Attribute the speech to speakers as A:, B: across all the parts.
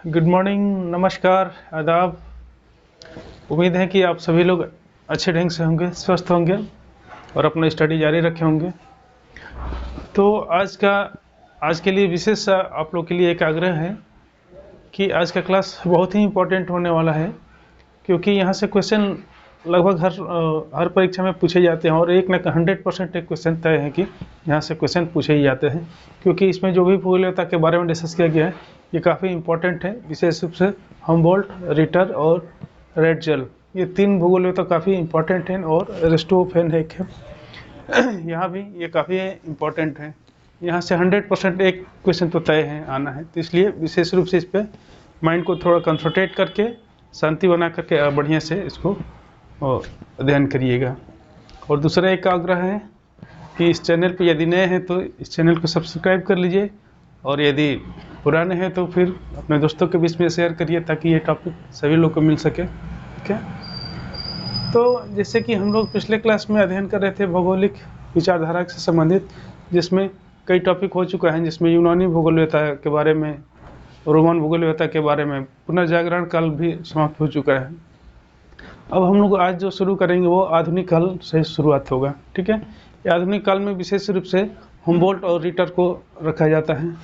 A: Good morning, नमस्कार, आदाब। उम्मीद है कि आप सभी लोग अच्छे ढंग से होंगे, स्वस्थ होंगे और अपना स्टडी जारी रखे होंगे। तो आज के लिए विशेष आप लोग के लिए एक आग्रह है कि आज का क्लास बहुत ही इम्पोर्टेंट होने वाला है, क्योंकि यहाँ से क्वेश्चन लगभग हर परीक्षा में पूछे जाते हैं और एक न 100% एक क्वेश्चन तय है कि यहाँ से क्वेश्चन पूछे ही जाते हैं, क्योंकि इसमें जो भी भूगोलता के बारे में डिस्कस किया गया है ये काफ़ी इम्पोर्टेंट है। विशेष रूप से हम्बोल्ट, रिटर और रेडजल, ये 3 भूगोलता काफ़ी इम्पोर्टेंट हैं और एरिस्टोफेन है एक है यहाँ भी ये काफ़ी इम्पोर्टेंट है। यहाँ से 100% एक क्वेश्चन तो तय है आना है, तो इसलिए विशेष रूप से इस पर माइंड को थोड़ा कंसंट्रेट करके शांति बना करके बढ़िया से इसको अध्ययन करिएगा। और दूसरा एक आग्रह है कि इस चैनल पे यदि नए हैं तो इस चैनल को सब्सक्राइब कर लीजिए, और यदि पुराने हैं तो फिर अपने दोस्तों के बीच में शेयर करिए ताकि ये टॉपिक सभी लोग को मिल सके। ठीक है, तो जैसे कि हम लोग पिछले क्लास में अध्ययन कर रहे थे भौगोलिक विचारधारा से संबंधित, जिसमें कई टॉपिक हो चुका है, जिसमें यूनानी भूगोलवेत्ता के बारे में, रोमन भूगोलवेत्ता के बारे में पुनर्जागरण काल भी समाप्त हो चुका है। अब हम लोग आज जो शुरू करेंगे वो आधुनिक काल से शुरुआत होगा। ठीक है, आधुनिक काल में विशेष रूप से हम्बोल्ट और रिटर को रखा जाता है।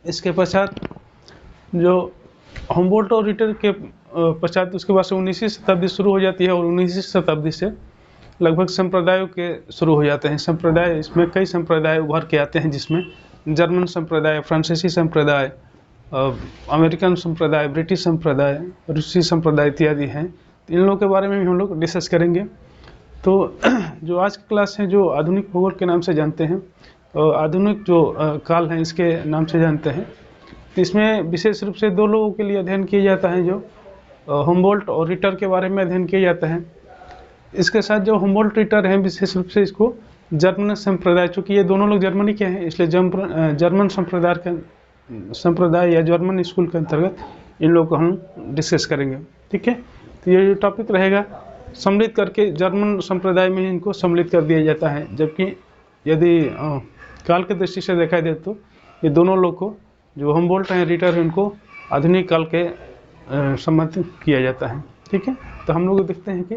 A: इसके पश्चात जो हम्बोल्ट और रिटर के पश्चात उसके बाद से 19वीं शताब्दी शुरू हो जाती है, और 19वीं शताब्दी से लगभग संप्रदायों के शुरू हो जाते हैं। संप्रदाय, इसमें कई संप्रदाय उभर के आते हैं, जिसमें जर्मन संप्रदाय, फ्रांसीसी संप्रदाय, अमेरिकन संप्रदाय, ब्रिटिश संप्रदाय, रूसी संप्रदाय इत्यादि हैं। इन लोगों के बारे में भी हम लोग डिस्कस करेंगे। तो जो आज की क्लास है जो आधुनिक भूगोल के नाम से जानते हैं, आधुनिक जो काल है इसके नाम से जानते हैं, तो इसमें विशेष रूप से 2 लोगों के लिए अध्ययन किया जाता है, जो हम्बोल्ट और रिटर के बारे में अध्ययन किया जाता है। इसके साथ जो हम्बोल्ट रिटर हैं विशेष रूप से इसको जर्मन संप्रदाय, चूँकि ये दोनों लोग जर्मनी के हैं इसलिए जर्मन संप्रदाय या जर्मन स्कूल के अंतर्गत इन लोगों को हम डिस्कस करेंगे। ठीक है, तो ये जो टॉपिक रहेगा सम्मिलित करके जर्मन संप्रदाय में इनको सम्मिलित कर दिया जाता है, जबकि यदि काल के दृष्टि से देखा जाए तो ये दोनों लोग को, जो हम्बोल्ट हैं, रिटर हैं, उनको आधुनिक काल के संबंधित किया जाता है। ठीक है, तो हम लोग देखते हैं कि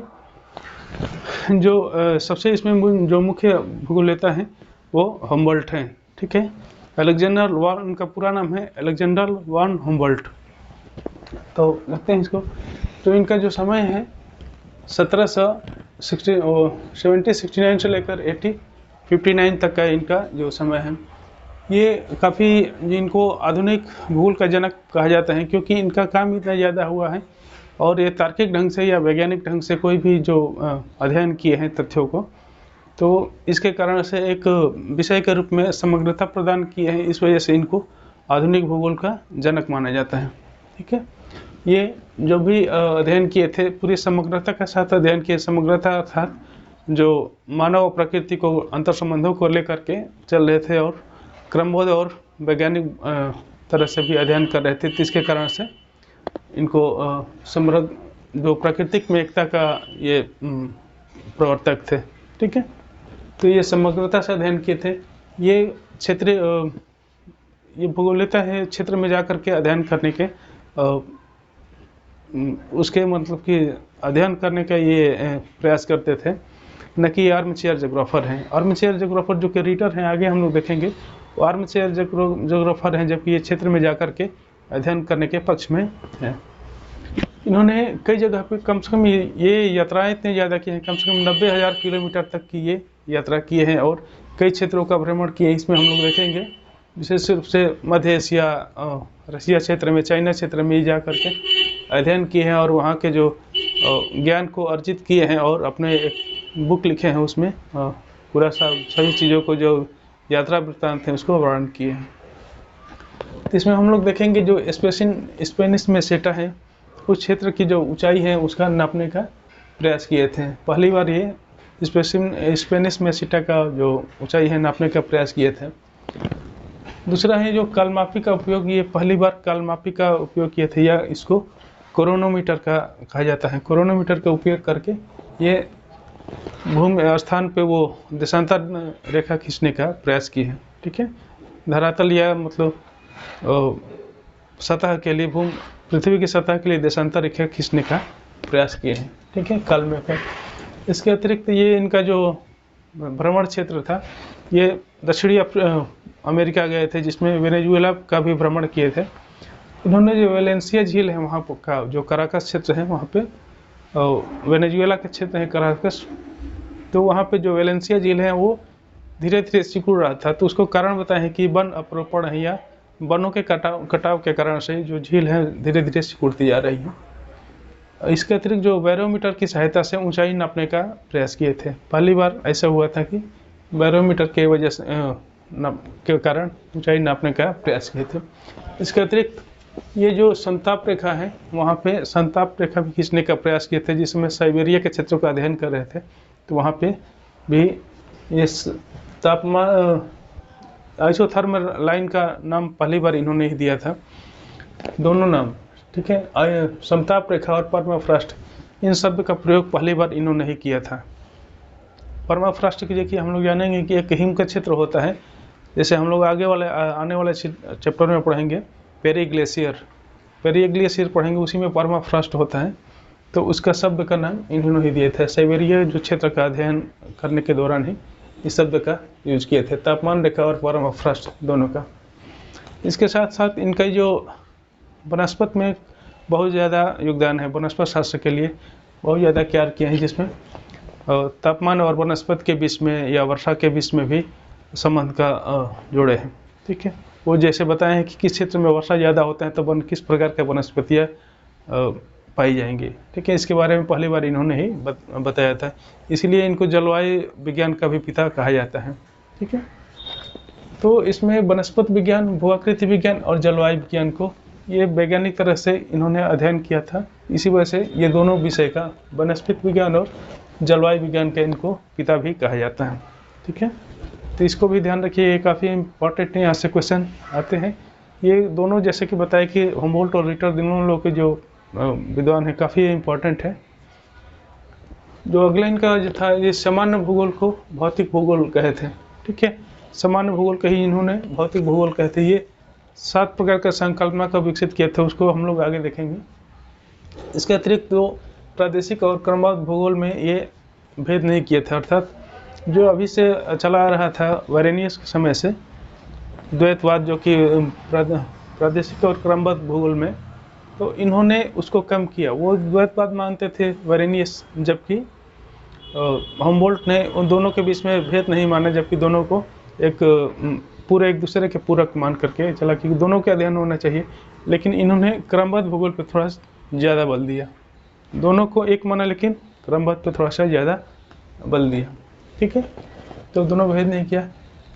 A: जो सबसे इसमें जो मुख्य भूगोलवेत्ता हैं वो हम्बोल्ट हैं। ठीक है, अलेक्जेंडर वान, उनका पूरा नाम है अलेक्जेंडर वान हम्बोल्ट। तो देखते हैं इसको। तो इनका जो समय है 1769 से लेकर 1859 तक का इनका जो समय है, ये काफ़ी, इनको आधुनिक भूगोल का जनक कहा जाता है, क्योंकि इनका काम इतना ज़्यादा हुआ है और ये तार्किक ढंग से या वैज्ञानिक ढंग से कोई भी जो अध्ययन किए हैं तथ्यों को, तो इसके कारण से एक विषय के रूप में समग्रता प्रदान किए हैं। इस वजह से इनको आधुनिक भूगोल का जनक माना जाता है। ठीक है, ये जो भी अध्ययन किए थे पूरी समग्रता के साथ अध्ययन किए। समग्रता अर्थात जो मानव प्रकृति को, अंतर संबंधों को लेकर के चल रहे थे और क्रमबद्ध और वैज्ञानिक तरह से भी अध्ययन कर रहे थे। तो इसके कारण से इनको समृद्ध जो प्राकृतिक में एकता का ये प्रवर्तक थे। ठीक है, तो ये समग्रता से अध्ययन किए थे। ये क्षेत्रीय ये भूगोलता है, क्षेत्र में जा कर के अध्ययन करने के उसके मतलब कि अध्ययन करने का ये प्रयास करते थे, न कि आर्मचेयर जोग्राफर हैं। आर्मचेयर जोग्राफर जो कि रिटर हैं, आगे हम लोग देखेंगे, वो आर्मचेयर जोग्राफर हैं, जबकि ये क्षेत्र में जा कर के अध्ययन करने के पक्ष में है। इन्होंने कई जगह पे कम से कम ये यात्राएं इतनी ज़्यादा की हैं, कम से कम 90,000 किलोमीटर तक की ये यात्रा किए हैं और कई क्षेत्रों का भ्रमण किए हैं। इसमें हम लोग देखेंगे विशेष रूप से मध्य एशिया, रसिया क्षेत्र में, चाइना क्षेत्र में जा कर के अध्ययन किए हैं और वहाँ के जो ज्ञान को अर्जित किए हैं और अपने एक बुक लिखे हैं, उसमें पूरा सभी चीज़ों को, जो यात्रा वृत्तांत हैं, उसको वर्णन किए हैं। तो इसमें हम लोग देखेंगे जो स्पेनिश मेसेटा है, उस क्षेत्र की जो ऊंचाई है उसका नापने का प्रयास किए थे। पहली बार ये स्पेनिश मेसेटा का जो ऊंचाई है नापने का प्रयास किए थे। दूसरा है जो कालमापी का उपयोग, ये पहली बार कालमापी का उपयोग किए थे, या इसको क्रोनोमीटर का कहा जाता है। क्रोनोमीटर का उपयोग करके ये भूमि स्थान पे वो देशांतर रेखा खींचने का प्रयास किए हैं। ठीक है, धरातल या मतलब सतह के लिए पृथ्वी की सतह के लिए देशांतर रेखा खींचने का प्रयास किए हैं। ठीक है, काल में पर। इसके अतिरिक्त ये इनका जो भ्रमण क्षेत्र था, ये दक्षिणी अमेरिका गए थे, जिसमें वेनेजुएला का भी भ्रमण किए थे। इन्होंने जो वेलेंसिया झील है वहाँ का जो कराकस क्षेत्र है, वहाँ पे वेनेजुएला के क्षेत्र है कराकस, तो वहाँ पे जो वेलेंसिया झील है वो धीरे धीरे सिकुड़ रहा था। तो उसको कारण बताए हैं कि वन अपरोपण है या वनों के कटाव के कारण से जो झील है धीरे धीरे सिकुड़ती जा रही है। इसके अतिरिक्त जो बैरोमीटर की सहायता से ऊंचाई नापने का प्रयास किए थे। पहली बार ऐसा हुआ था कि बैरोमीटर के वजह से के कारण ऊंचाई नापने का प्रयास किए थे। इसके अतिरिक्त ये जो संताप रेखा है, वहाँ पे संताप रेखा भी खींचने का प्रयास किए थे, जिसमें साइबेरिया के क्षेत्रों का अध्ययन कर रहे थे। तो वहाँ पे भी इस तापमान आइसोथर्मल लाइन का नाम पहली बार इन्होंने ही दिया था, दोनों नाम। ठीक है, समताप रेखा और परमाफ्रॉस्ट, इन शब्द का प्रयोग पहली बार इन्होंने ही किया था। परमाफ्रॉस्ट की देखिए हम लोग जानेंगे कि एक हिम का क्षेत्र होता है, जैसे हम लोग आने वाले चैप्टर में पढ़ेंगे पेरी ग्लेशियर पढ़ेंगे, उसी में परमाफ्रॉस्ट होता है। तो उसका शब्द का नाम इन्होंने ही दिए थे। साइबेरिया जो क्षेत्र का अध्ययन करने के दौरान ही इस शब्द का यूज किए थे, तापमान रेखा और परमाफ्रॉस्ट दोनों का। इसके साथ साथ इनका जो वनस्पत में बहुत ज़्यादा योगदान है, वनस्पत शास्त्र के लिए बहुत ज़्यादा कार्य किए हैं, जिसमें तापमान और वनस्पत के बीच में या वर्षा के बीच में भी संबंध का जोड़े हैं। ठीक है, वो जैसे बताए हैं कि किस क्षेत्र में वर्षा ज़्यादा होता है तो किस प्रकार के वनस्पतियाँ पाई जाएंगी। ठीक है, इसके बारे में पहली बार इन्होंने ही बताया था, इसीलिए इनको जलवायु विज्ञान का भी पिता कहा जाता है। ठीक है, तो इसमें वनस्पत विज्ञान, भूआकृति विज्ञान और जलवायु विज्ञान को ये वैज्ञानिक तरह से इन्होंने अध्ययन किया था। इसी वजह से ये दोनों विषय का, वनस्पति विज्ञान और जलवायु विज्ञान का, इनको पिता भी कहा जाता है। ठीक है, तो इसको भी ध्यान रखिए, ये काफ़ी इंपॉर्टेंट है, यहाँ से क्वेश्चन आते हैं। ये दोनों जैसे कि बताया कि हुम्बोल्ट और रिटर दोनों लोग के जो विद्वान है काफ़ी इम्पोर्टेंट है। जो अगला इनका जो था, ये सामान्य भूगोल को भौतिक भूगोल कहे थे। ठीक है, सामान्य भूगोल का ही इन्होंने भौतिक भूगोल कहे थे। ये 7 प्रकार का संकल्पना का विकसित किया था, उसको हम लोग आगे देखेंगे। इसके अतिरिक्त जो प्रादेशिक और क्रमबद्ध भूगोल में ये भेद नहीं किए थे, अर्थात जो अभी से चला आ रहा था वेरेनियस के समय से द्वैतवाद, जो कि प्रादेशिक और क्रमबद्ध भूगोल में, तो इन्होंने उसको कम किया। वो द्वैतवाद मानते थे वेरेनियस, जबकि हुम्बोल्ट ने उन दोनों के बीच में भेद नहीं माना, जबकि दोनों को एक दूसरे के पूरक मान करके चला कि दोनों के अध्ययन होना चाहिए। लेकिन इन्होंने क्रमबद्ध भूगोल पे थोड़ा ज़्यादा बल दिया, दोनों को एक माना लेकिन क्रमबद्ध पे थोड़ा सा ज़्यादा बल दिया। ठीक है, तो दोनों भेद नहीं किया।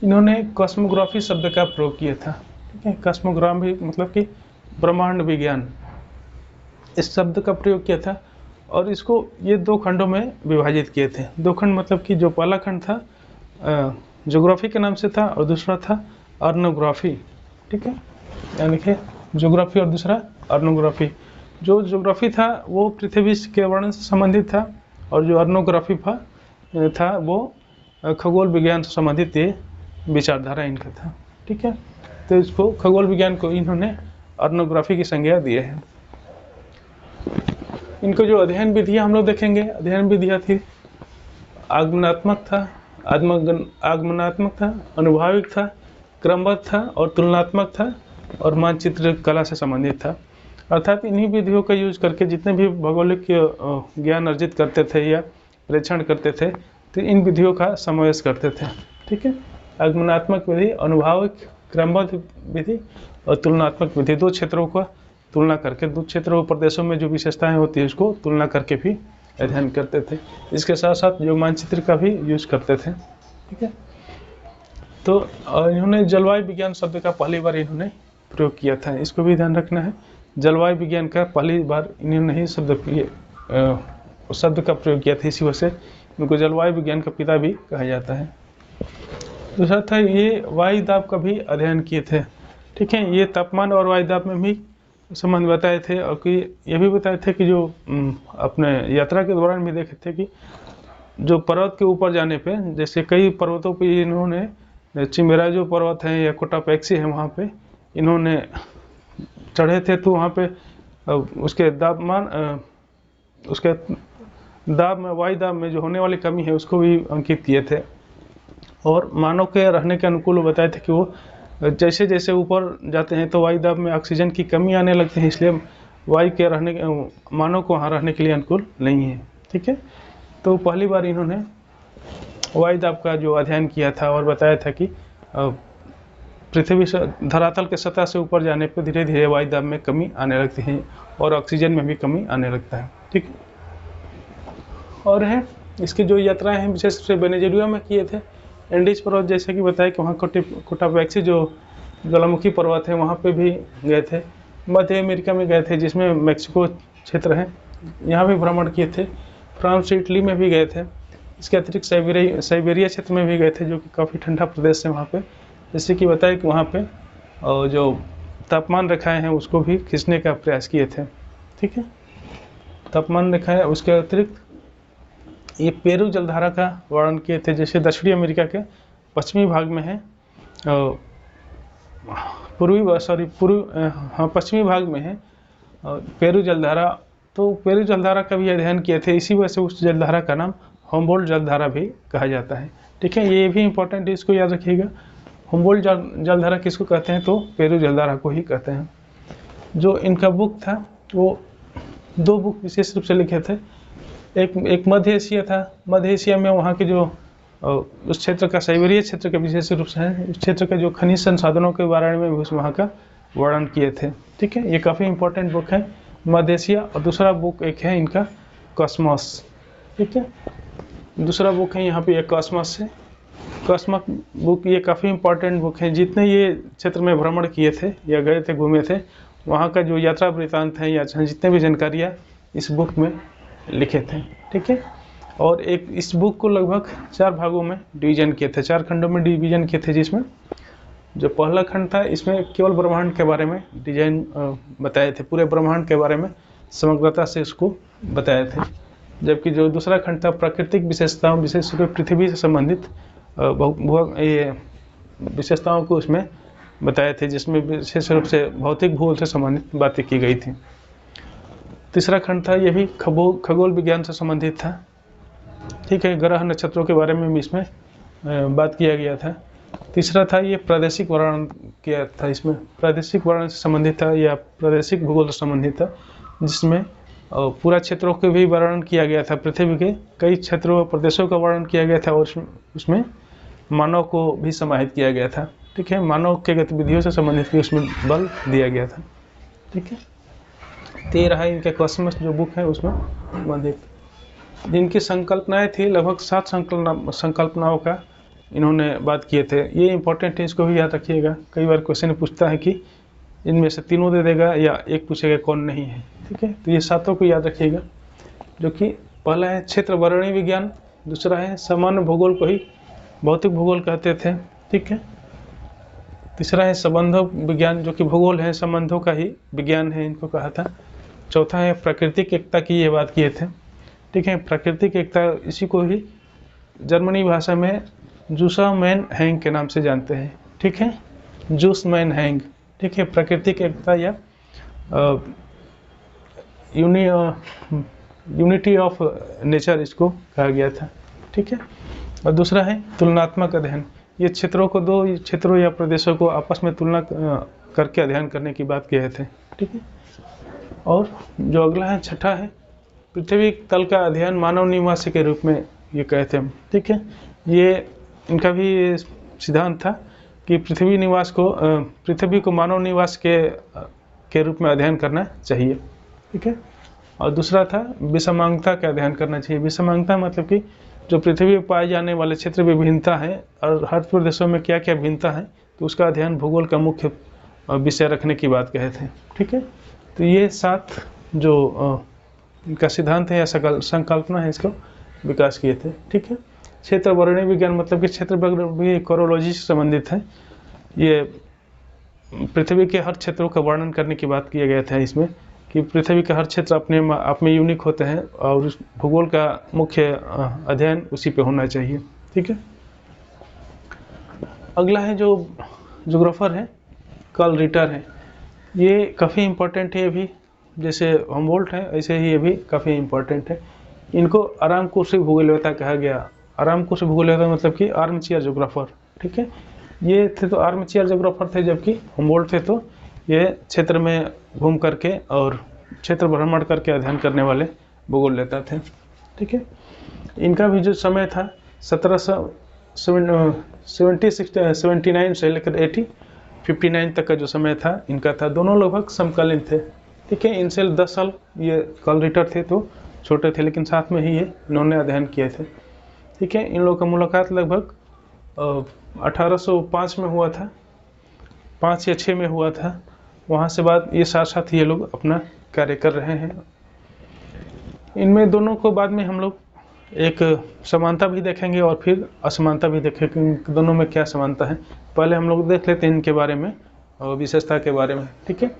A: इन्होंने कॉस्मोग्राफी शब्द का प्रयोग किया था। ठीक है, कॉस्मोग्राफी मतलब कि ब्रह्मांड विज्ञान, इस शब्द का प्रयोग किया था। और इसको ये 2 खंडों में विभाजित किए थे। 2 खंड मतलब कि जो पहला खंड था ज्योग्राफी के नाम से था, और दूसरा था अर्नोग्राफी। ठीक है, यानी कि ज्योग्राफी और दूसरा अर्नोग्राफी। जो ज्योग्राफी था वो पृथ्वी के वर्णन से संबंधित था, और जो अर्नोग्राफी था वो खगोल विज्ञान से संबंधित ये विचारधारा इनका था। ठीक है, तो इसको खगोल विज्ञान को इन्होंने अर्नोग्राफी की संज्ञा दिए है। इनको जो अध्ययन विधियाँ हम लोग देखेंगे, अध्ययन विधियाँ थी आगमनात्मक था, अनुभाविक था, क्रमबद्ध था और तुलनात्मक था, और मानचित्र कला से संबंधित था। अर्थात इन्हीं विधियों का यूज करके जितने भी भौगोलिक ज्ञान अर्जित करते थे या प्रेक्षण करते थे, तो इन विधियों का समावेश करते थे। ठीक है, आगमनात्मक विधि, अनुभाविक, क्रमबद्ध विधि और तुलनात्मक विधि, 2 क्षेत्रों का तुलना करके, 2 क्षेत्रों प्रदेशों में जो विशेषताएं होती है उसको तुलना करके भी अध्ययन करते थे। इसके साथ साथ जो मानचित्र का भी यूज करते थे। ठीक है, तो इन्होंने जलवायु विज्ञान शब्द का पहली बार इन्होंने प्रयोग किया था, इसको भी ध्यान रखना है। जलवायु विज्ञान का पहली बार इन्होंने ही शब्द का प्रयोग किया था, इसी वजह से इनको जलवायु विज्ञान का पिता भी कहा जाता है। दूसरा था, ये वायुदाब का भी अध्ययन किए थे। ठीक है, ये तापमान और वायुदाब में भी संबंध बताए थे, और कि ये भी बताए थे कि जो अपने यात्रा के दौरान भी देखे थे कि जो पर्वत के ऊपर जाने पे, जैसे कई पर्वतों पे इन्होंने चिमेरा जो पर्वत है या कोटापैक्सी है, वहाँ पे इन्होंने चढ़े थे तो वहाँ पे उसके उसके दाब में, वायु दाब में जो होने वाली कमी है उसको भी अंकित किए थे। और मानव के रहने के अनुकूल बताए थे कि वो जैसे जैसे ऊपर जाते हैं तो वायु दाब में ऑक्सीजन की कमी आने लगती है, इसलिए वायु के रहने मानव को वहाँ रहने के लिए अनुकूल नहीं है। ठीक है, तो पहली बार इन्होंने वायु दाब का जो अध्ययन किया था और बताया था कि पृथ्वी से धरातल के सतह से ऊपर जाने पर धीरे धीरे वायु दाब में कमी आने लगती है और ऑक्सीजन में भी कमी आने लगता है। ठीक, और है इसकी जो यात्राएं हैं विशेष रूप से वेनेजुएला में किए थे। एंडीज पर्वत जैसे कि बताया कि वहाँ कोटापैक्सी जो ज्वालामुखी पर्वत है वहाँ पे भी गए थे। मध्य अमेरिका में गए थे जिसमें मैक्सिको क्षेत्र है, यहाँ भी भ्रमण किए थे। फ्रांस इटली में भी गए थे। इसके अतिरिक्त साइबेरिया क्षेत्र में भी गए थे जो कि काफ़ी ठंडा प्रदेश है वहाँ पे। जैसे कि बताया कि वहाँ पे जो तापमान रेखाएं हैं उसको भी खींचने का प्रयास किए थे। ठीक है, तापमान रेखाएं। उसके अतिरिक्त ये पेरू जलधारा का वर्णन किए थे, जैसे दक्षिणी अमेरिका के पश्चिमी भाग में है, पश्चिमी भाग में है पेरू जलधारा। तो पेरू जलधारा का भी अध्ययन किए थे, इसी वजह से उस जलधारा का नाम हम्बोल्ट जलधारा भी कहा जाता है। ठीक है, ये भी इंपॉर्टेंट है, इसको याद रखिएगा। हम्बोल्ट जलधारा किसको कहते हैं तो पेरू जलधारा को ही कहते हैं। जो इनका बुक था वो 2 बुक विशेष रूप से लिखे थे। एक मध्य एशिया था। मध्य एशिया में वहाँ के जो उस क्षेत्र का, साइबेरिया क्षेत्र के विशेष रूप से है, उस क्षेत्र के जो खनिज संसाधनों के बारे में भी उस वहाँ का वर्णन किए थे। ठीक है, ये काफ़ी इंपॉर्टेंट बुक है मध्य एशिया। और दूसरा बुक एक है इनका कॉस्मॉस। ठीक है, दूसरा बुक है यहाँ पे एक कॉस्मॉस है। कॉस्मॉस बुक ये काफ़ी इंपॉर्टेंट बुक है। जितने ये क्षेत्र में भ्रमण किए थे या गए थे, घूमे थे, वहाँ का जो यात्रा वृत्तांत है या जितने भी जानकारियाँ इस बुक में लिखे थे। ठीक है, और एक इस बुक को लगभग 4 भागों में डिवीजन किए थे, 4 खंडों में डिवीजन किए थे, जिसमें जो पहला खंड था इसमें केवल ब्रह्मांड के बारे में डिजाइन बताए थे, पूरे ब्रह्मांड के बारे में समग्रता से इसको बताए थे। जबकि जो दूसरा खंड था प्राकृतिक विशेषताओं, विशेष रूप से पृथ्वी से संबंधित ये विशेषताओं को उसमें बताए थे, जिसमें विशेष रूप से भौतिक भूगोल से संबंधित बातें की गई थी। तीसरा खंड था, यह भी खगोल विज्ञान से संबंधित था। ठीक है, ग्रह नक्षत्रों के बारे में भी इसमें बात किया गया था। तीसरा था ये प्रादेशिक वर्णन किया था, इसमें प्रादेशिक वर्णन से संबंधित था या प्रादेशिक भूगोल से संबंधित था, जिसमें पूरा क्षेत्रों के भी वर्णन किया गया था। पृथ्वी के कई क्षेत्रों और प्रदेशों का वर्णन किया गया था और उसमें मानव को भी समाहित किया गया था। ठीक है, मानव के गतिविधियों से संबंधित भी उसमें बल दिया गया था। ठीक है, 13 है इनके कॉस्मॉस जो बुक है उसमें संबंधित, जिनकी संकल्पनाएं थी लगभग 7 संकल्पनाओं का इन्होंने बात किए थे। ये इंपॉर्टेंट है, इसको भी याद रखिएगा। कई बार क्वेश्चन पूछता है कि इनमें से तीनों दे देगा या एक पूछेगा कौन नहीं है। ठीक है, तो ये 7 को याद रखिएगा, जो कि पहला है क्षेत्र वर्णी विज्ञान, दूसरा है सामान्य भूगोल को ही भौतिक भूगोल कहते थे। ठीक है, तीसरा है संबंधों विज्ञान, जो कि भूगोल है, संबंधों का ही विज्ञान है, इनको कहा था। चौथा है प्राकृतिक एकता की ये बात किए थे। ठीक है, प्राकृतिक एकता, इसी को ही जर्मनी भाषा में जूसमैनहैंग के नाम से जानते हैं। ठीक है, जूसमैनहैंग। ठीक है, प्राकृतिक एकता या यूनिटी ऑफ नेचर इसको कहा गया था। ठीक है, और दूसरा है तुलनात्मक अध्ययन। ये क्षेत्रों को, 2 क्षेत्रों या प्रदेशों को आपस में तुलना करके अध्ययन करने की बात कहे थे। ठीक है, और जो अगला है, छठा है पृथ्वी तल का अध्ययन मानव निवासी के रूप में ये कहते हैं। ठीक है, ये इनका भी सिद्धांत था कि पृथ्वी को मानव निवास के रूप में अध्ययन करना चाहिए। ठीक है, और दूसरा था विषमांगता का अध्ययन करना चाहिए। विषमांगता मतलब कि जो पृथ्वी पर पाए जाने वाले क्षेत्र में भिन्नता है और हर प्रदेशों में क्या क्या भिन्नता है, तो उसका अध्ययन भूगोल का मुख्य विषय रखने की बात कहे थे। ठीक है, तो ये 7 जो इनका सिद्धांत है या संकल्पना है, इसको विकास किए थे। ठीक है, क्षेत्र वर्णी विज्ञान मतलब कि क्षेत्र भी कोरोलॉजी से संबंधित है। ये पृथ्वी के हर क्षेत्रों का वर्णन करने की बात किया गया था इसमें, कि पृथ्वी के हर क्षेत्र अपने आप में यूनिक होते हैं और उस भूगोल का मुख्य अध्ययन उसी पे होना चाहिए। ठीक है, अगला है जो ज्योग्राफर है कार्ल रिटर है। ये काफ़ी इम्पोर्टेंट है। ये भी जैसे हमबोल्ट है ऐसे ही ये भी काफ़ी इम्पोर्टेंट है। इनको आराम कुर्सी भूगोलवेत्ता कहा गया। आराम कुर्सी भूगोलवेत्ता मतलब कि आर्म चेयर जोग्राफर, ठीक है। ये थे तो आर्म चेयर जोग्राफर थे, जबकि हमबोल्ट थे तो ये क्षेत्र में घूम करके और क्षेत्र भ्रमण करके अध्ययन करने वाले भूगोलवेत्ता थे, ठीक है। इनका भी जो समय था 1779 से लेकर 1859 तक का जो समय था इनका था। दोनों लगभग समकालीन थे, ठीक है। इनसे 10 साल ये कार्ल रिटर थे तो छोटे थे, लेकिन साथ में ही ये इन्होंने अध्ययन किए थे, ठीक है। इन लोगों का मुलाकात लगभग 1805 में हुआ था, 5 या 6 में हुआ था। वहाँ से बाद ये साथ साथ ये लोग अपना कार्य कर रहे हैं। इनमें दोनों को बाद में हम लोग एक समानता भी देखेंगे और फिर असमानता भी देखेंगे, इन दोनों में क्या समानता है। पहले हम लोग देख लेते हैं इनके बारे में और विशेषता के बारे में, ठीक है।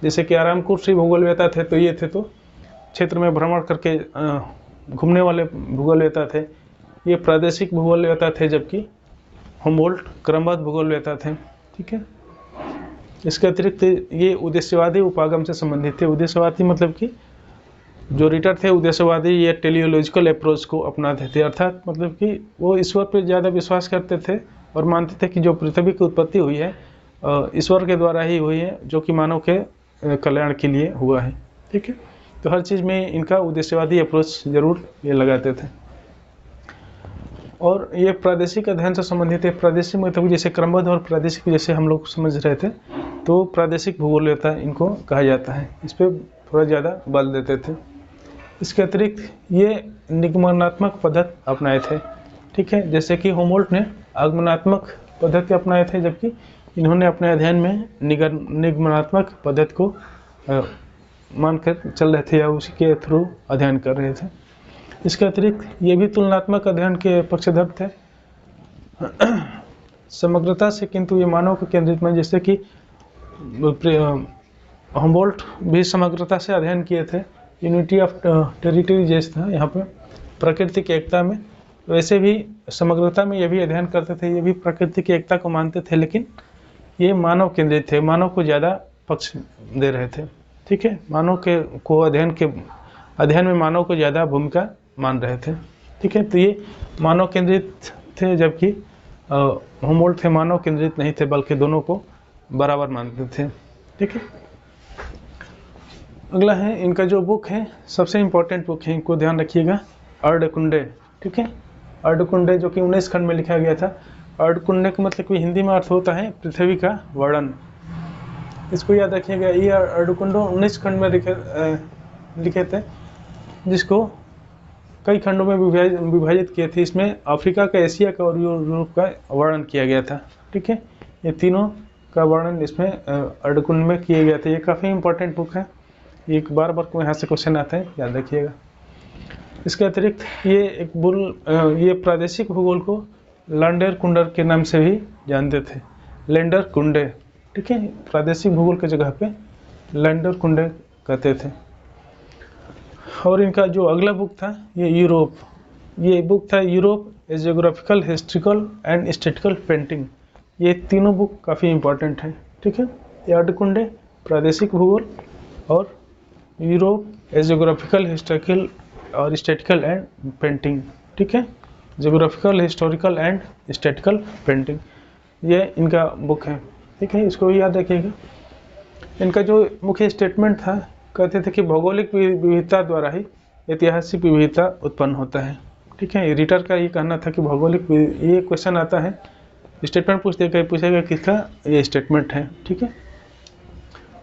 A: जैसे कि आराम कुर्सी भूगोलवेत्ता थे तो ये थे तो क्षेत्र में भ्रमण करके घूमने वाले भूगोलवेत्ता थे। ये प्रादेशिक भूगोलवेत्ता थे, जबकि हमबोल्ट क्रमबद्ध भूगोलवेत्ता थे, ठीक है। इसके अतिरिक्त ये उद्देश्यवादी उपागम से संबंधित थे। उद्देश्यवादी मतलब कि जो रिटर थे उद्देश्यवादी ये टेलियोलॉजिकल अप्रोच को अपनाते थे, अर्थात मतलब कि वो ईश्वर पर ज़्यादा विश्वास करते थे और मानते थे कि जो पृथ्वी की उत्पत्ति हुई है ईश्वर के द्वारा ही हुई है, जो कि मानव के कल्याण के लिए हुआ है, ठीक है। तो हर चीज़ में इनका उद्देश्यवादी अप्रोच जरूर ये लगाते थे। और ये प्रादेशिक अध्ययन से संबंधित है। प्रादेशिक मतलब जैसे क्रमबद्ध और प्रादेशिक जैसे हम लोग समझ रहे थे, तो प्रादेशिक भूगोलवेत्ता इनको कहा जाता है। इस पर थोड़ा ज़्यादा बल देते थे। इसके अतिरिक्त ये निगमनात्मक पद्धति अपनाए थे, ठीक है। जैसे कि हमबोल्ट ने आगमनात्मक पद्धति अपनाए थे, जबकि इन्होंने अपने अध्ययन में निगमनात्मक पद्धति को मानकर चल रहे थे या उसी के थ्रू अध्ययन कर रहे थे। इसके अतिरिक्त ये भी तुलनात्मक अध्ययन के पक्षधर थे समग्रता से, किंतु ये मानव के केंद्रित में। जैसे कि हमबोल्ट भी समग्रता से अध्ययन किए थे, यूनिटी ऑफ टेरिटरी जैसे था यहाँ पे प्रकृति की एकता में, वैसे भी समग्रता में ये भी अध्ययन करते थे। ये भी प्रकृति की एकता को मानते थे, लेकिन ये मानव केंद्रित थे, मानव को ज़्यादा पक्ष दे रहे थे, ठीक है। मानव के को अध्ययन में मानव को ज़्यादा भूमिका मान रहे थे, ठीक है। तो ये मानव केंद्रित थे, जबकि हमबोल्ट थे मानव केंद्रित नहीं थे, बल्कि दोनों को बराबर मानते थे, ठीक है। अगला है इनका जो बुक है, सबसे इम्पोर्टेंट बुक है, इनको ध्यान रखिएगा, अर्धकुंडे, ठीक है। अर्धकुंडे जो कि 19 खंड में लिखा गया था। अर्धकुंडे का मतलब कि हिंदी में अर्थ होता है पृथ्वी का वर्णन। इसको याद रखिएगा। ये अर्धकुंडे 19 खंड में लिखे थे, जिसको कई खंडों में विभाजित किए थे। इसमें अफ्रीका का, एशिया का और यूरोप का वर्णन किया गया था, ठीक है। ये तीनों का वर्णन इसमें अर्धकुंड में किया गया था। ये काफ़ी इंपॉर्टेंट बुक है, एक बार को यहाँ से क्वेश्चन आते हैं, याद रखिएगा। इसके अतिरिक्त ये प्रादेशिक भूगोल को लैंडर कुंडर के नाम से भी जानते थे, लैंडर कुंडे, ठीक है। प्रादेशिक भूगोल की जगह पे लैंडर कुंडे कहते थे। और इनका जो अगला बुक था ये बुक था Europe A geographical, historical and statistical painting. ये तीनों बुक काफ़ी इंपॉर्टेंट है, ठीक है। ये अर्धकुंडे प्रादेशिक भूगोल और यूरोप ए जियोग्राफिकल, हिस्टोरिकल और स्टैटिस्टिकल एंड पेंटिंग, ठीक है। Geographical, historical and statistical painting, ये इनका बुक है, ठीक है। इसको भी याद रखिएगा। इनका जो मुख्य स्टेटमेंट था, कहते थे कि भौगोलिक विविधता द्वारा ही ऐतिहासिक विविधता उत्पन्न होता है, ठीक है। रिटर का ये कहना था कि भौगोलिक, ये क्वेश्चन आता है, स्टेटमेंट पूछेगा किसका, ये स्टेटमेंट है, ठीक है।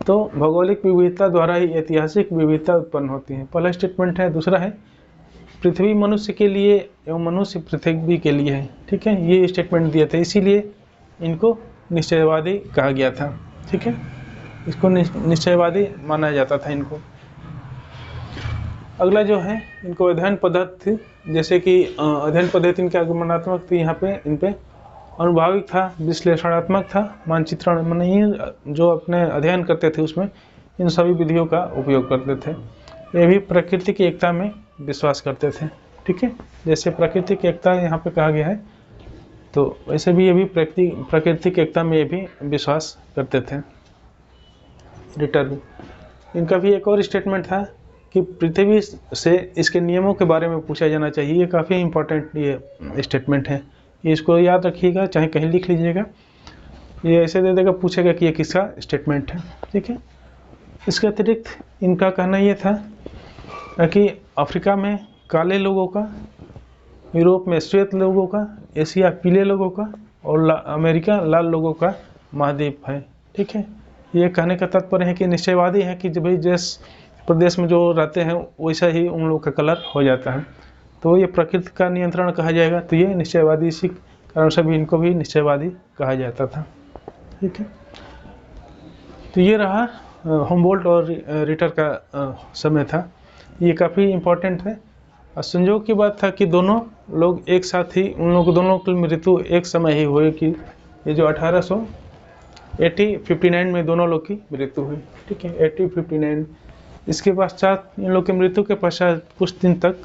A: तो भौगोलिक विविधता द्वारा ही ऐतिहासिक विविधता उत्पन्न होती है, पहला स्टेटमेंट है। दूसरा है पृथ्वी मनुष्य के लिए एवं मनुष्य पृथ्वी के लिए है, ठीक है। ये स्टेटमेंट दिए थे, इसीलिए इनको निश्चयवादी कहा गया था, ठीक है। इसको निश्चयवादी माना जाता था इनको। अगला जो है इनको अध्ययन पद्धति थी, जैसे कि अध्ययन पद्धति इनके आगमनात्मक थी, यहाँ पे इन पे अनुभाविक था, विश्लेषणात्मक था, मानचित्रण माने जो अपने अध्ययन करते थे उसमें इन सभी विधियों का उपयोग करते थे। ये भी प्रकृति की एकता में विश्वास करते थे, ठीक है। जैसे प्रकृति की एकता यहाँ पे कहा गया है, तो वैसे भी ये भी प्रकृति की एकता में ये भी विश्वास करते थे। रिटर भी। इनका भी एक और स्टेटमेंट था कि पृथ्वी से इसके नियमों के बारे में पूछा जाना चाहिए। ये काफ़ी इम्पोर्टेंट ये स्टेटमेंट है, ये इसको याद रखिएगा, चाहे कहीं लिख लीजिएगा। ये ऐसे दे देगा, पूछेगा कि ये किसका स्टेटमेंट है, ठीक है। इसके अतिरिक्त इनका कहना ये था कि अफ्रीका में काले लोगों का, यूरोप में श्वेत लोगों का, एशिया पीले लोगों का और अमेरिका लाल लोगों का महाद्वीप है, ठीक है। ये कहने का तात्पर्य है कि निश्चयवादी है कि जब भाई जिस प्रदेश में जो रहते हैं वैसा ही उन लोगों का कलर हो जाता है, तो ये प्रकृति का नियंत्रण कहा जाएगा। तो ये निश्चयवादी, इसी कारण से भी इनको भी निश्चयवादी कहा जाता था, ठीक है। तो ये रहा हुम्बोल्ट और रिटर का समय था, ये काफ़ी इम्पोर्टेंट है। और संयोग की बात था कि दोनों लोग एक साथ ही, उन लोगों दोनों की मृत्यु एक समय ही हुई कि ये जो 1859 में दोनों लोग की मृत्यु हुई, ठीक है, 1859। इसके पश्चात इन लोग की मृत्यु के पश्चात कुछ दिन तक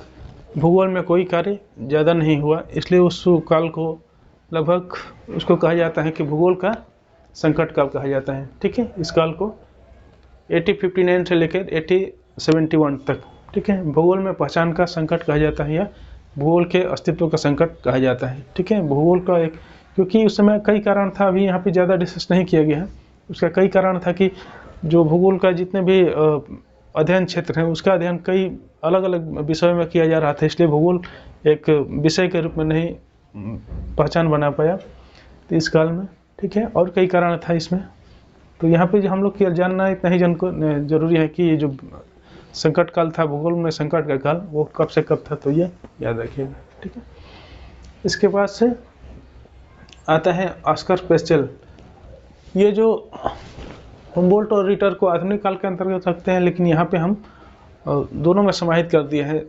A: भूगोल में कोई कार्य ज़्यादा नहीं हुआ, इसलिए उस काल को लगभग उसको कहा जाता है कि भूगोल का संकट काल कहा जाता है, ठीक है। इस काल को 1859 से लेकर 1871 तक, ठीक है, भूगोल में पहचान का संकट कहा जाता है या भूगोल के अस्तित्व का संकट कहा जाता है, ठीक है। भूगोल का एक, क्योंकि उस समय कई कारण था, अभी यहाँ पे ज़्यादा डिस्कस नहीं किया गया है। उसका कई कारण था कि जो भूगोल का जितने भी अध्ययन क्षेत्र हैं उसका अध्ययन कई अलग अलग विषयों में किया जा रहा था, इसलिए भूगोल एक विषय के रूप में नहीं पहचान बना पाया तो इस काल में, ठीक है। और कई कारण था इसमें, तो यहाँ पे जो हम लोग जानना इतना ही जरूरी है कि ये जो संकट काल था, भूगोल में संकट का काल, वो कब से कब था, तो ये याद रखिएगा, ठीक है। इसके बाद से आता है ऑस्कर पेस्टेल। ये जो हुम्बोल्ट और रिटर को आधुनिक काल के अंतर्गत रखते हैं, लेकिन यहाँ पे हम दोनों में समाहित कर दिए हैं।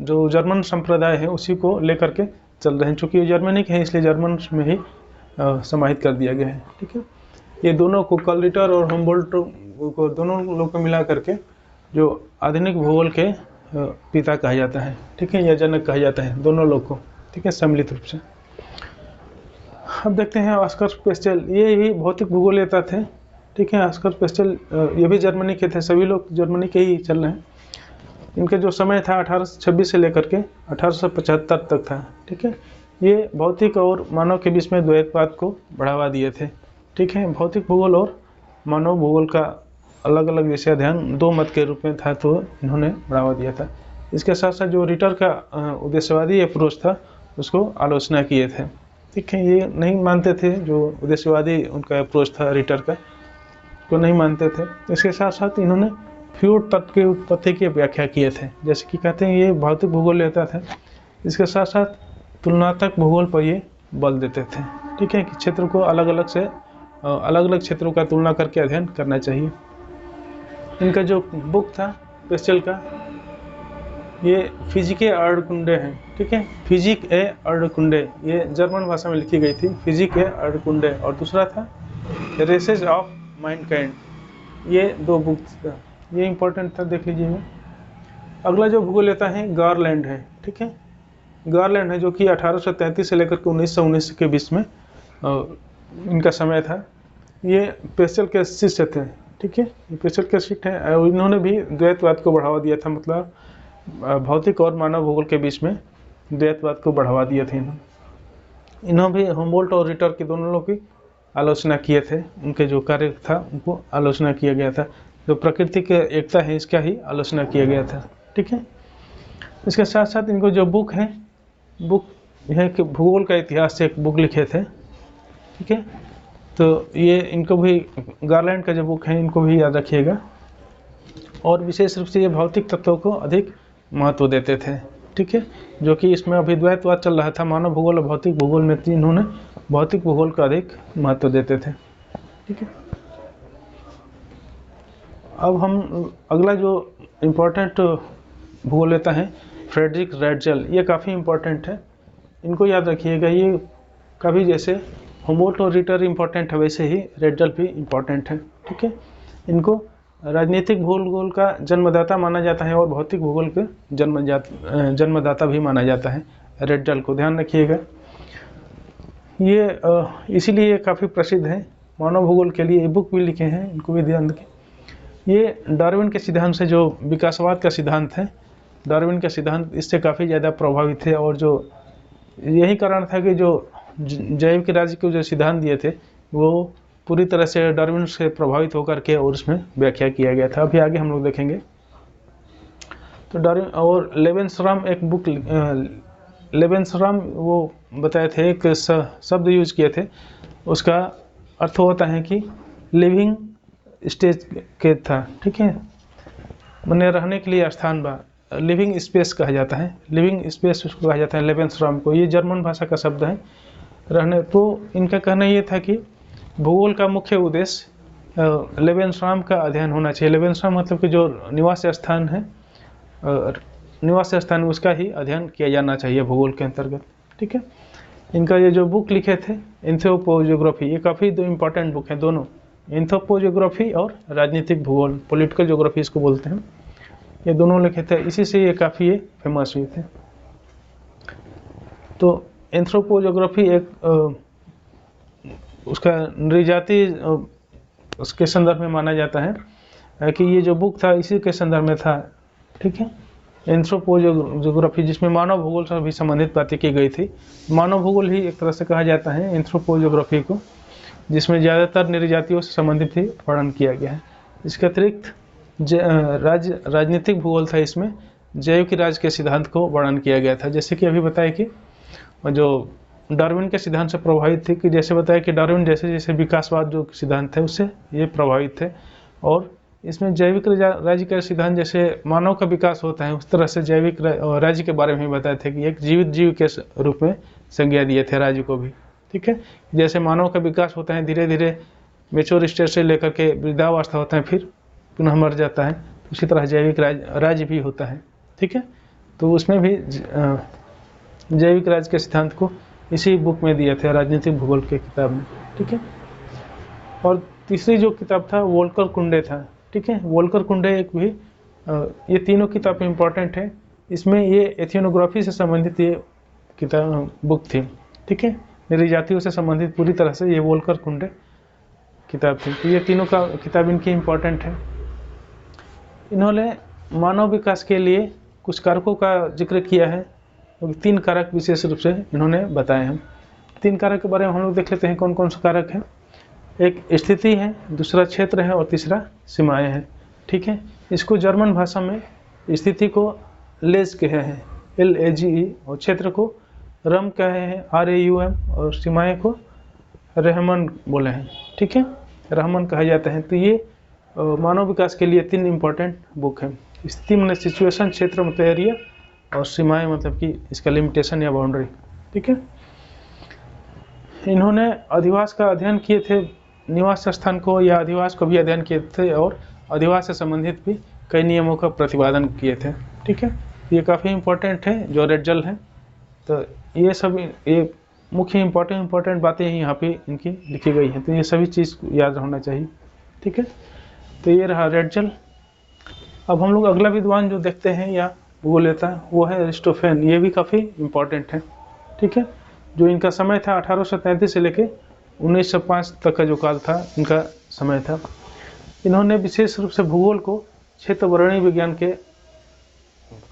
A: जो जर्मन संप्रदाय है उसी को लेकर के चल रहे हैं, चूँकि ये जर्मनिक है इसलिए जर्मन में ही समाहित कर दिया गया है, ठीक है। ये दोनों को, कार्ल रिटर और हुम्बोल्ट को, दोनों लोग को मिला करके जो आधुनिक भूगोल के पिता कहा जाता है, ठीक है, या जनक कहा जाता है दोनों लोग को, ठीक है, सम्मिलित रूप से। अब देखते हैं ऑस्कर पेस्टेल, ये भी भौतिक भूगोलवेता थे, ठीक है। ऑस्कर पेस्टेल ये भी जर्मनी के थे, सभी लोग जर्मनी के ही चल रहे हैं। इनका जो समय था 1826 से लेकर के 1875 तक था, ठीक है। ये भौतिक और मानव के बीच में द्वैतवाद को बढ़ावा दिए थे, ठीक है। भौतिक भूगोल और मानव भूगोल का अलग अलग विषय अध्ययन दो मत के रूप में था, तो इन्होंने बढ़ावा दिया था। इसके साथ साथ जो रिटर का उद्देश्यवादी अप्रोच था उसको आलोचना किए थे, ठीक है। ये नहीं मानते थे, जो उद्देश्यवादी उनका अप्रोच था रिटर का, को नहीं मानते थे। इसके साथ साथ इन्होंने फ्यूड तत्व की उत्पत्ति की व्याख्या किए थे, जैसे कि कहते हैं ये भौतिक भूगोल लेता था। इसके साथ साथ तुलनात्मक भूगोल पर ये बल देते थे, ठीक है, कि क्षेत्र को अलग अलग क्षेत्रों का तुलना करके अध्ययन करना चाहिए। इनका जो बुक था पेस्टेल का, ये फिजिके अर्डकुंडे है, ठीक है, फिजिक ए अर्डकुंडे, ये जर्मन भाषा में लिखी गई थी, फिजिक ए अर्डकुंडे। और दूसरा था रेसेज ऑफ माइंडकाइंड, ये दो बुक था, ये इंपॉर्टेंट था, देख लीजिए। अगला जो भूगोल लेता है गारलैंड है, ठीक है, गारलैंड है, जो कि 1833 से लेकर के 1919 के बीच में इनका समय था। ये पेस्टेल के शिष्य थे, ठीक है, ये पेस्टेल के शिष्य हैं और इन्होंने भी द्वैतवाद को बढ़ावा दिया था, मतलब भौतिक और मानव भूगोल के बीच में द्वैतवाद को बढ़ावा दिया था। इन्होंने भी हुम्बोल्ट और रिटर की दोनों लोगों की आलोचना किए थे, उनके जो कार्य था उनको आलोचना किया गया था। जो प्रकृति की एकता है इसका ही आलोचना किया गया था, ठीक है। इसके साथ साथ इनको जो बुक है कि भूगोल का इतिहास से एक बुक लिखे थे, ठीक है। तो ये इनको भी, गारलैंड का जो बुक है इनको भी याद रखिएगा। और विशेष रूप से ये भौतिक तत्वों को अधिक महत्व देते थे, ठीक है, जो कि इसमें अभी द्वैतवाद चल रहा था, मानव भूगोल और भौतिक भूगोल में, इन्होंने भौतिक भूगोल को अधिक महत्व देते थे, ठीक है। अब हम अगला जो इम्पोर्टेंट भूगोल लेता है फ्रेडरिक रैटजेल, ये काफ़ी इम्पोर्टेंट है, इनको याद रखिएगा। ये कभी जैसे हुम्बोल्ट और रिटर इम्पोर्टेंट है वैसे ही रैटजेल भी इम्पोर्टेंट है, ठीक है। इनको राजनीतिक भूगोल का जन्मदाता माना जाता है और भौतिक भूगोल के जन्मदाता भी माना जाता है, रैटजेल को ध्यान रखिएगा। ये इसीलिए काफ़ी प्रसिद्ध है, मानव भूगोल के लिए बुक भी लिखे हैं, इनको भी ध्यान रखें। ये डार्विन के सिद्धांत से, जो विकासवाद का सिद्धांत है, डार्विन का सिद्धांत इससे काफ़ी ज़्यादा प्रभावित थे। और जो यही कारण था कि जो जैविक राज्य के जो सिद्धांत दिए थे वो पूरी तरह से डार्विन से प्रभावित होकर के और उसमें व्याख्या किया गया था। अभी आगे हम लोग देखेंगे। तो डार्विन और लेवेंसराम एक बुक, लेवेंसराम वो बताए थे, एक शब्द यूज किए थे, उसका अर्थ होता है कि लिविंग स्टेज के था, ठीक है, मैंने रहने के लिए स्थान बा, लिविंग स्पेस कहा जाता है, लिविंग स्पेस उसको कहा जाता है लेवेंसराम को। ये जर्मन भाषा का शब्द है, रहने। तो इनका कहना ये था कि भूगोल का मुख्य उद्देश्य लेवेंसराम का अध्ययन होना चाहिए। लेवेंसराम मतलब कि जो निवास स्थान है, निवास स्थान उसका ही अध्ययन किया जाना चाहिए भूगोल के अंतर्गत, ठीक है। इनका ये जो बुक लिखे थे एंथ्रोपोजियोग्राफी, ये काफ़ी दो इम्पॉर्टेंट बुक हैं दोनों, एंथ्रोपोजियोग्राफी और राजनीतिक भूगोल, पॉलिटिकल ज्योग्राफी इसको बोलते हैं, ये दोनों लिखे थे, इसी से ये काफ़ी ये फेमस हुए थे। तो एंथ्रोपोजियोग्राफी एक उसका नृजाति उसके संदर्भ में माना जाता है कि ये जो बुक था इसी के संदर्भ में था, ठीक है। एंथ्रोपोजियोग्राफी जिसमें मानव भूगोल से भी संबंधित बातें की गई थी। मानव भूगोल ही एक तरह से कहा जाता है एंथ्रोपोजियोग्राफी को, जिसमें ज़्यादातर नृजातियों से संबंधित ही वर्णन किया गया है। इसके अतिरिक्त राजनीतिक भूगोल था, इसमें जैविक राज्य के सिद्धांत को वर्णन किया गया था। जैसे कि अभी बताया कि जो डार्विन के सिद्धांत से प्रभावित थी, कि जैसे बताया कि डार्विन जैसे जैसे विकासवाद जो सिद्धांत है उससे ये प्रभावित थे, और इसमें जैविक राज्य का सिद्धांत जैसे मानव का विकास होता है उस तरह से जैविक राज्य के बारे में बताए थे कि एक जीवित जीव के रूप में संज्ञा दिए थे राज्य को भी, ठीक है। जैसे मानव का विकास होता है धीरे धीरे मेच्योर स्टेज से लेकर के वृद्धावस्था होता है, फिर पुनः मर जाता है, उसी तरह जैविक राज्य भी होता है, ठीक है। तो उसमें भी जैविक राज्य के सिद्धांत को इसी बुक में दिया था, राजनीतिक भूगोल के किताब में, ठीक है। और तीसरी जो किताब था वोल्कर कुंडे था, ठीक है। वोल्कर कुंडे एक भी, ये तीनों किताबें इंपॉर्टेंट है। इसमें ये एथियोनोग्राफी से संबंधित ये किताब बुक थी, ठीक है, नृजातियों से संबंधित पूरी तरह से ये वोल्कर कुंडे किताब थी। तो ये तीनों का किताब इनकी इम्पोर्टेंट है। इन्होंने मानव विकास के लिए कुछ कारकों का जिक्र किया है, तो 3 कारक विशेष रूप से इन्होंने बताए हैं। 3 कारक के बारे में हम लोग देख लेते हैं कौन कौन से कारक हैं। एक स्थिति है, दूसरा क्षेत्र है और तीसरा सीमाएं हैं, ठीक है। इसको जर्मन भाषा में स्थिति को लेज कहे हैं, LAGE, और क्षेत्र को रम कहे हैं, RAUM, और सीमाएं को रहमन बोले हैं, ठीक है, रहमन कहा जाता है। तो ये मानव विकास के लिए 3 इम्पोर्टेंट बुक हैं। स्थिति मतलब सिचुएशन, क्षेत्र मतलब एरिया, और सीमाएं मतलब कि इसका लिमिटेशन या बाउंड्री, ठीक है। इन्होंने अधिवास का अध्ययन किए थे, निवास स्थान को या अधिवास को भी अध्ययन किए थे, और अधिवास से संबंधित भी कई नियमों का प्रतिपादन किए थे, ठीक है। ये काफ़ी इम्पोर्टेंट है जो रेडजल है। तो ये सब ये मुख्य इम्पोर्टेंट बातें ही यहाँ पे इनकी लिखी गई हैं, तो ये सभी चीज़ याद होना चाहिए, ठीक है। तो ये रहा रेडजल। अब हम लोग अगला विद्वान जो देखते हैं या वो लेता है वो है अरिस्टोफेन। ये भी काफ़ी इम्पोर्टेंट है, ठीक है। जो इनका समय था 1833 से लेके 1905 तक का जो काल था इनका समय था। इन्होंने विशेष रूप से भूगोल को क्षेत्र वर्णी विज्ञान के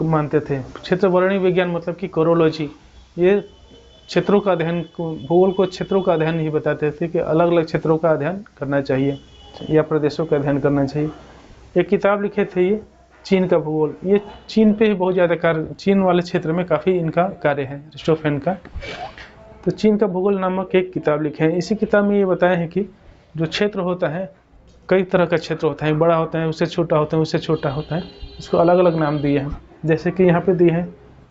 A: मानते थे। क्षेत्र वर्णी विज्ञान मतलब कि कोरोलॉजी, ये क्षेत्रों का अध्ययन, भूगोल को क्षेत्रों का अध्ययन ही बताते थे कि अलग अलग क्षेत्रों का अध्ययन करना चाहिए या प्रदेशों का अध्ययन करना चाहिए। एक किताब लिखे थे ये चीन का भूगोल, ये चीन पे ही बहुत ज़्यादा कार्य, चीन वाले क्षेत्र में काफ़ी इनका कार्य है अरिस्टोफेन का। तो चीन का भूगोल नामक एक किताब लिखे हैं। इसी किताब में ये बताया है कि जो क्षेत्र होता है कई तरह का क्षेत्र होता है, बड़ा होता है, उससे छोटा होता है, उससे छोटा होता है, इसको अलग अलग नाम दिए हैं। जैसे कि यहाँ पे दिए हैं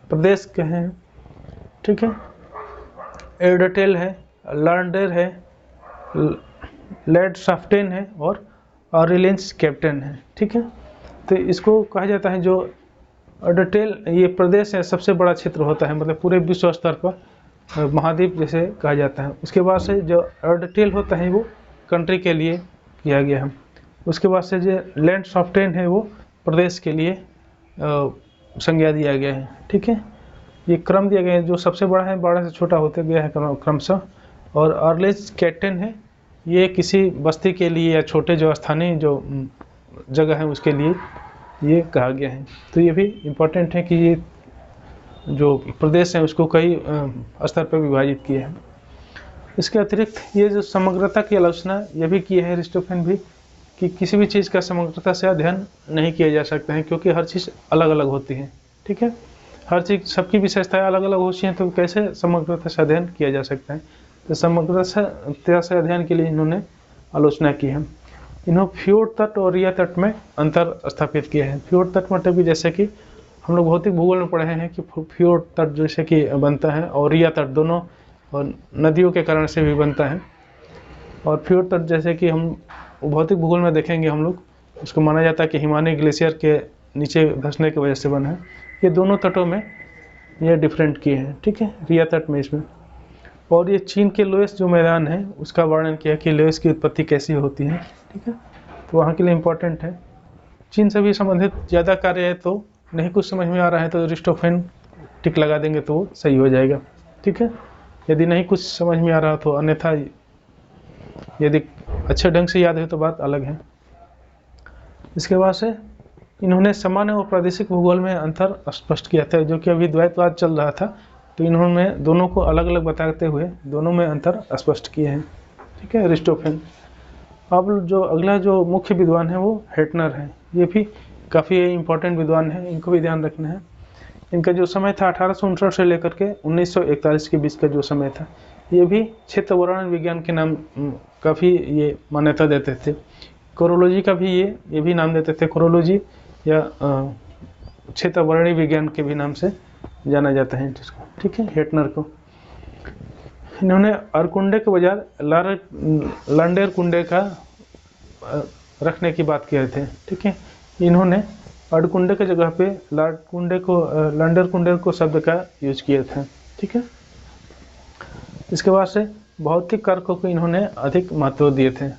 A: प्रदेश के हैं, ठीक है, एर्डटेल है, लार्डेर है, लैंडशाफ्टेन है और ऑरेलेंस कैप्टन है, ठीक है। तो इसको कहा जाता है जो एर्डटेल ये प्रदेश है सबसे बड़ा क्षेत्र होता है, मतलब पूरे विश्व स्तर पर महाद्वीप जैसे कहा जाता है। उसके बाद से जो एर्डटेल होता है वो कंट्री के लिए किया गया है। उसके बाद से जो लैंडशाफ्टेन है वो प्रदेश के लिए संज्ञा दिया गया है, ठीक है। ये क्रम दिया गया है, जो सबसे बड़ा है बड़ा से छोटा होते गया है क्रमशः। और ऑरेलेंस कैप्टन है, ये किसी बस्ती के लिए या छोटे जो स्थानीय जो जगह है उसके लिए ये कहा गया है। तो ये भी इम्पोर्टेंट है कि ये जो प्रदेश हैं उसको कई स्तर पर विभाजित किए हैं। इसके अतिरिक्त ये जो समग्रता की आलोचना ये भी की है अरिस्टोफेन भी, कि किसी भी चीज़ का समग्रता से अध्ययन नहीं किया जा सकता है, क्योंकि हर चीज़ अलग अलग होती है। ठीक है, हर चीज़ सबकी विशेषताएं अलग अलग होती हैं, तो कैसे समग्रता से अध्ययन किया जा सकता है। तो समग्रता से अध्ययन के लिए इन्होंने आलोचना की है। इन्होंने फ्योर्ड तट और रिया तट में अंतर स्थापित किया है। फ्योर्ड तट मतलब कि जैसे कि हम लोग भौतिक भूगोल में पढ़े हैं कि फ्योर्ड तट जैसे कि बनता है, और रिया तट दोनों और नदियों के कारण से भी बनता है। और फ्योर्ड तट जैसे कि हम भौतिक भूगोल में देखेंगे हम लोग, उसको माना जाता है कि हिमालय ग्लेशियर के नीचे धंसने की वजह से बना है। ये दोनों तटों में ये डिफरेंट किए हैं। ठीक है, रिया तट में इसमें। और ये चीन के लोएस जो मैदान है उसका वर्णन किया कि लोएस की उत्पत्ति कैसी होती है। ठीक है, तो वहाँ के लिए इम्पोर्टेंट है। चीन से भी संबंधित ज़्यादा कार्य है, तो नहीं कुछ समझ में आ रहा है तो अरिस्टोफेन टिक लगा देंगे तो सही हो जाएगा। ठीक है, यदि नहीं कुछ समझ में आ रहा तो अन्यथा यदि अच्छे ढंग से याद है तो बात अलग है। इसके बाद से इन्होंने सामान्य और प्रादेशिक भूगोल में अंतर स्पष्ट किया था, जो कि अभी द्वैतवाद चल रहा था, तो इन्होंने दोनों को अलग अलग बताते हुए दोनों में अंतर स्पष्ट किए हैं। ठीक है, अरिस्टोफेन। अब जो अगला जो मुख्य विद्वान है वो हेटनर है। ये भी काफ़ी इम्पोर्टेंट विद्वान है, इनको भी ध्यान रखना है। इनका जो समय था 1859 से लेकर के 1941 के बीच का जो समय था, ये भी क्षेत्र वर्णन विज्ञान के नाम काफ़ी ये मान्यता देते थे। कोरोलॉजी का भी ये भी नाम देते थे, कोरोलॉजी या क्षेत्र वर्णन विज्ञान के भी नाम से जाना जाता है जिसको। ठीक है, हेटनर को इन्होंने अरकुंडे के बजाय लांडेर कुंडे का रखने की बात किए थे। ठीक है, इन्होंने अरकुंडे के जगह पे लांडेर कुंडे को शब्द का यूज किया था। ठीक है, इसके बाद से भौतिक कारकों को इन्होंने अधिक महत्व दिए थे।